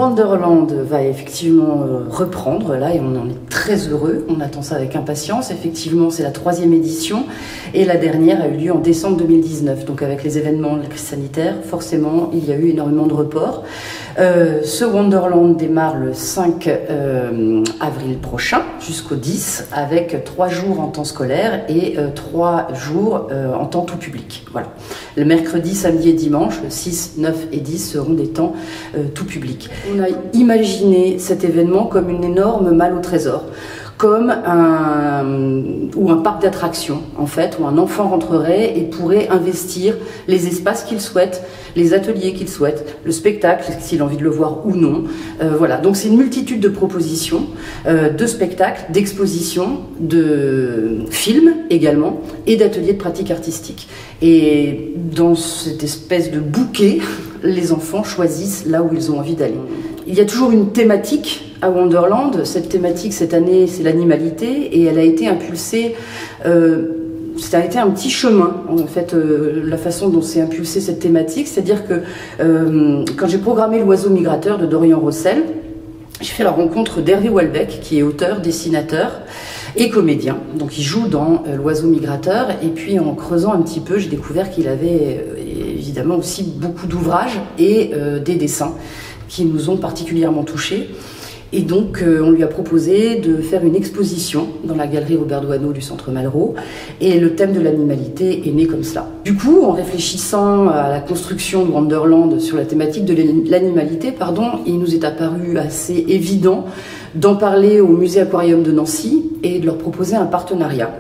Wonderland va effectivement reprendre là et on en est très heureux, on attend ça avec impatience. Effectivement, c'est la 3e édition et la dernière a eu lieu en décembre 2019. Donc avec les événements de la crise sanitaire, forcément, il y a eu énormément de reports. Ce Wonderland démarre le 5 avril prochain jusqu'au 10 avec 3 jours en temps scolaire et 3 jours en temps tout public. Voilà. Le mercredi, samedi et dimanche, le 6, 9 et 10 seront des temps tout public. On a imaginé cet événement comme une énorme malle au trésor, comme un parc d'attractions en fait, où un enfant rentrerait et pourrait investir les espaces qu'il souhaite, les ateliers qu'il souhaite, le spectacle s'il a envie de le voir ou non. Voilà, donc c'est une multitude de propositions, de spectacles, d'expositions, de films également et d'ateliers de pratique artistique. Et dans cette espèce de bouquet, les enfants choisissent là où ils ont envie d'aller. Il y a toujours une thématique à Wonderland. Cette thématique, cette année, c'est l'animalité et elle a été impulsée, ça a été un petit chemin, en fait, la façon dont s'est impulsée cette thématique. C'est-à-dire que quand j'ai programmé L'Oiseau migrateur de Dorian Rossel, j'ai fait la rencontre d'Hervé Houellebecq, qui est auteur, dessinateur et comédien. Donc il joue dans L'Oiseau migrateur. Et puis en creusant un petit peu, j'ai découvert qu'il avait évidemment aussi beaucoup d'ouvrages et des dessins qui nous ont particulièrement touchés. Et donc, on lui a proposé de faire une exposition dans la galerie Robert Doisneau du Centre Malraux. Et le thème de l'animalité est né comme cela. Du coup, en réfléchissant à la construction de Wonderland sur la thématique de l'animalité, il nous est apparu assez évident d'en parler au musée Aquarium de Nancy et de leur proposer un partenariat.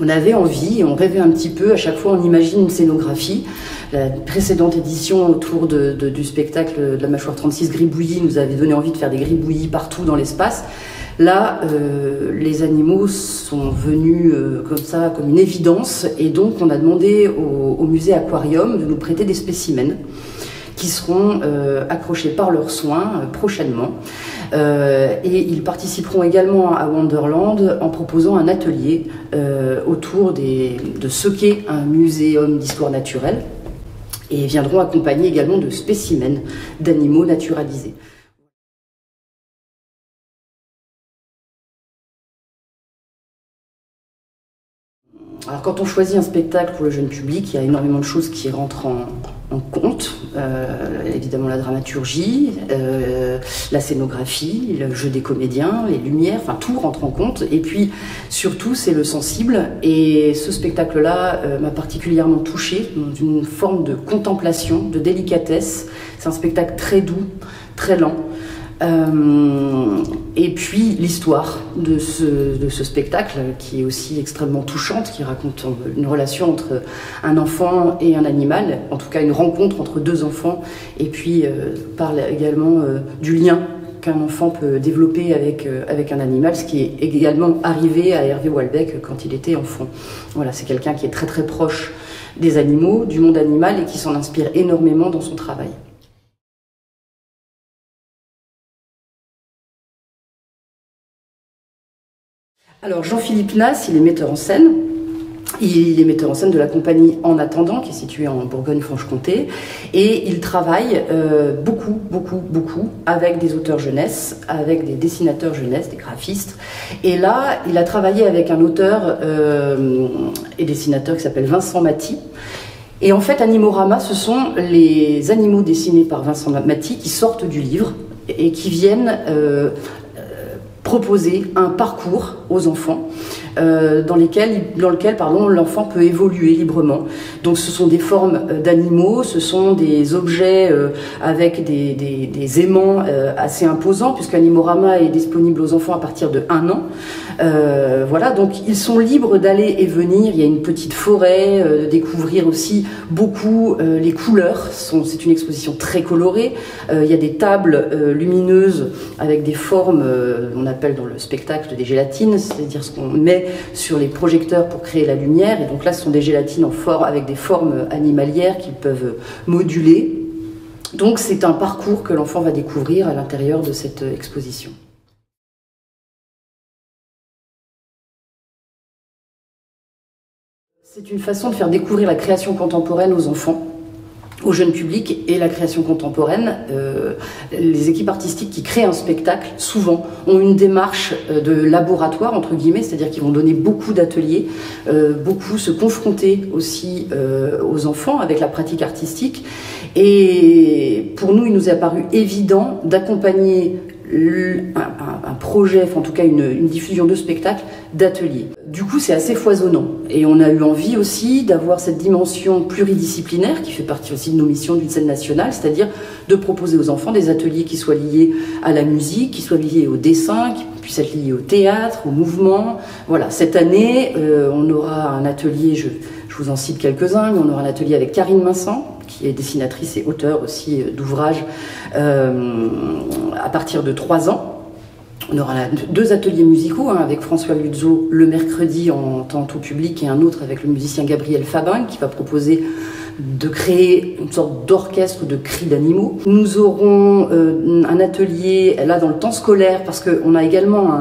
On avait envie, on rêvait un petit peu, à chaque fois on imagine une scénographie. La précédente édition autour du spectacle de la mâchoire 36 Gribouillis nous avait donné envie de faire des gribouillis partout dans l'espace. Là, les animaux sont venus comme ça, comme une évidence, et donc on a demandé au musée Aquarium de nous prêter des spécimens qui seront accrochés par leurs soins prochainement. Et ils participeront également à Wonderland en proposant un atelier autour de ce qu'est un muséum d'histoire naturelle et viendront accompagner également de spécimens d'animaux naturalisés. Alors quand on choisit un spectacle pour le jeune public, il y a énormément de choses qui rentrent en compte. Évidemment la dramaturgie, la scénographie, le jeu des comédiens, les lumières, enfin tout rentre en compte. Et puis surtout c'est le sensible. Et ce spectacle-là m'a particulièrement touchée, dans une forme de contemplation, de délicatesse. C'est un spectacle très doux, très lent. Et puis l'histoire de ce spectacle qui est aussi extrêmement touchante, qui raconte une relation entre un enfant et un animal, en tout cas une rencontre entre deux enfants, et puis parle également du lien qu'un enfant peut développer avec un animal, ce qui est également arrivé à Hervé Houellebecq quand il était enfant. Voilà, c'est quelqu'un qui est très très proche des animaux, du monde animal, et qui s'en inspire énormément dans son travail. Alors Jean-Philippe Nasse, il est metteur en scène. Il est metteur en scène de la compagnie En Attendant, qui est située en Bourgogne-Franche-Comté. Et il travaille beaucoup avec des auteurs jeunesse, avec des dessinateurs jeunesse, des graphistes. Et là, il a travaillé avec un auteur et dessinateur qui s'appelle Vincent Maty. Et en fait, Animorama, ce sont les animaux dessinés par Vincent Maty qui sortent du livre et qui viennent proposer un parcours aux enfants dans lequel l'enfant peut évoluer librement. Donc ce sont des formes d'animaux, ce sont des objets avec des aimants assez imposants, puisque Animorama est disponible aux enfants à partir de 1 an. Voilà, donc ils sont libres d'aller et venir. Il y a une petite forêt, de découvrir aussi beaucoup les couleurs. C'est une exposition très colorée. Il y a des tables lumineuses avec des formes, on appelle dans le spectacle des gélatines, c'est-à-dire ce qu'on met sur les projecteurs pour créer la lumière. Et donc là, ce sont des gélatines avec des formes animalières qu'ils peuvent moduler. Donc c'est un parcours que l'enfant va découvrir à l'intérieur de cette exposition. C'est une façon de faire découvrir la création contemporaine aux enfants au jeune public et la création contemporaine. Les équipes artistiques qui créent un spectacle, souvent, ont une démarche de laboratoire, entre guillemets, c'est-à-dire qu'ils vont donner beaucoup d'ateliers, beaucoup se confronter aussi aux enfants avec la pratique artistique. Et pour nous, il nous est apparu évident d'accompagner un projet, enfin en tout cas une diffusion de spectacles, d'ateliers. Du coup, c'est assez foisonnant. Et on a eu envie aussi d'avoir cette dimension pluridisciplinaire qui fait partie aussi de nos missions d'une scène nationale, c'est-à-dire de proposer aux enfants des ateliers qui soient liés à la musique, qui soient liés au dessin, qui puissent être liés au théâtre, au mouvement. Voilà, cette année, on aura un atelier, je vous en cite quelques-uns, mais on aura un atelier avec Karine Vincent, qui est dessinatrice et auteure aussi d'ouvrages à partir de 3 ans. On aura 2 ateliers musicaux, avec François Luzzo le mercredi en temps tout public et un autre avec le musicien Gabriel Fabin qui va proposer de créer une sorte d'orchestre de cris d'animaux. Nous aurons un atelier là dans le temps scolaire parce qu'on a également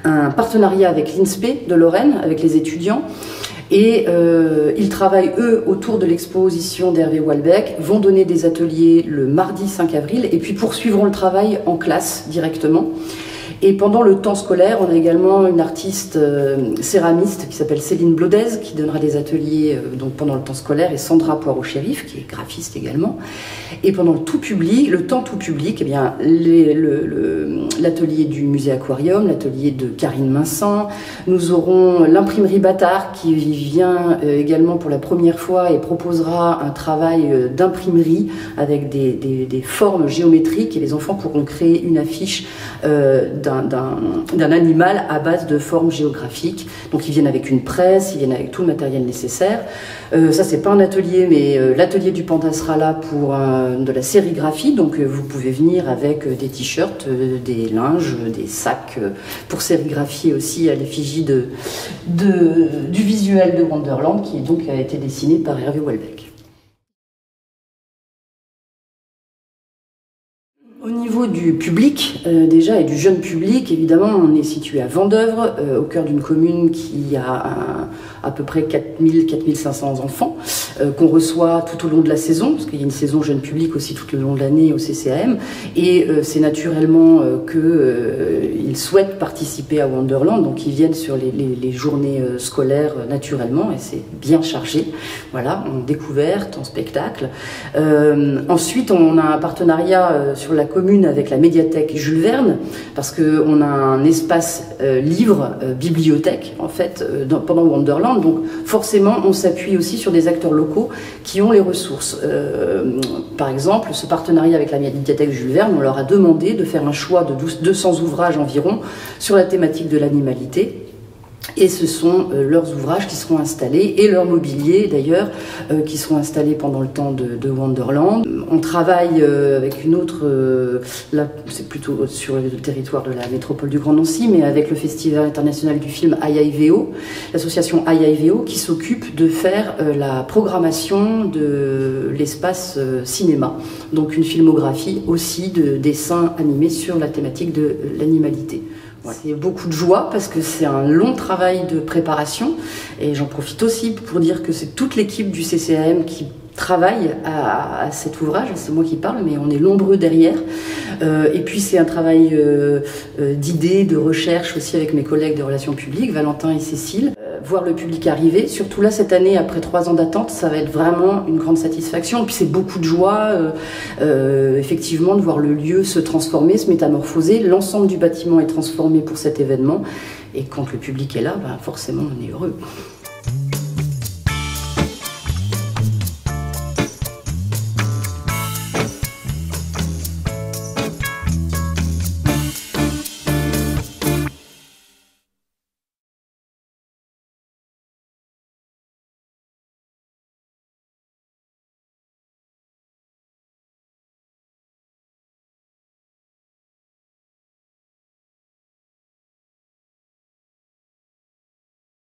un partenariat avec l'INSPE de Lorraine, avec les étudiants. Et ils travaillent, eux, autour de l'exposition d'Hervé Houellebecq, vont donner des ateliers le mardi 5 avril et puis poursuivront le travail en classe directement. Et pendant le temps scolaire, on a également une artiste céramiste qui s'appelle Céline Blodez qui donnera des ateliers donc pendant le temps scolaire, et Sandra Poirot-Shérif qui est graphiste également. Et pendant le temps tout public, eh bien l'atelier du musée Aquarium, l'atelier de Karine Vincent. Nous aurons l'imprimerie Bâtard qui vient également pour la première fois et proposera un travail d'imprimerie avec des formes géométriques, et les enfants pourront créer une affiche d'un animal à base de formes géographiques. Donc ils viennent avec une presse, ils viennent avec tout le matériel nécessaire. Ça c'est pas un atelier, mais l'atelier du panda sera là pour de la sérigraphie, donc vous pouvez venir avec des t-shirts, des linges, des sacs pour sérigraphier aussi à l'effigie du visuel de Wonderland qui donc a été dessiné par Hervé Houellebecq. Au niveau du public, déjà, et du jeune public, évidemment, on est situé à Vendeuvre, au cœur d'une commune qui a à peu près 4500 enfants, qu'on reçoit tout au long de la saison, parce qu'il y a une saison jeune public aussi tout le long de l'année au CCAM, et c'est naturellement qu'ils souhaitent participer à Wonderland, donc ils viennent sur les journées scolaires naturellement, et c'est bien chargé, voilà, en découverte, en spectacle. Ensuite, on a un partenariat sur la commune avec la médiathèque Jules Verne, parce qu'on a un espace livre, bibliothèque, en fait, pendant Wonderland. Donc forcément, on s'appuie aussi sur des acteurs locaux qui ont les ressources. Par exemple, ce partenariat avec la médiathèque Jules Verne, on leur a demandé de faire un choix de 200 ouvrages environ sur la thématique de l'animalité. Et ce sont leurs ouvrages qui seront installés, et leur mobilier d'ailleurs, qui seront installés pendant le temps de Wonderland. On travaille avec une autre, là c'est plutôt sur le territoire de la métropole du Grand Nancy, mais avec le Festival international du film AIAIVO, l'association AIAIVO qui s'occupe de faire la programmation de l'espace cinéma. Donc une filmographie aussi de dessins animés sur la thématique de l'animalité. C'est beaucoup de joie parce que c'est un long travail de préparation, et j'en profite aussi pour dire que c'est toute l'équipe du CCAM qui travaille à cet ouvrage. C'est moi qui parle, mais on est nombreux derrière. Et puis c'est un travail d'idées, de recherche aussi avec mes collègues de relations publiques, Valentin et Cécile. Voir le public arriver, surtout là cette année, après 3 ans d'attente, ça va être vraiment une grande satisfaction. Et puis c'est beaucoup de joie, effectivement, de voir le lieu se transformer, se métamorphoser. L'ensemble du bâtiment est transformé pour cet événement. Et quand le public est là, ben, forcément, on est heureux.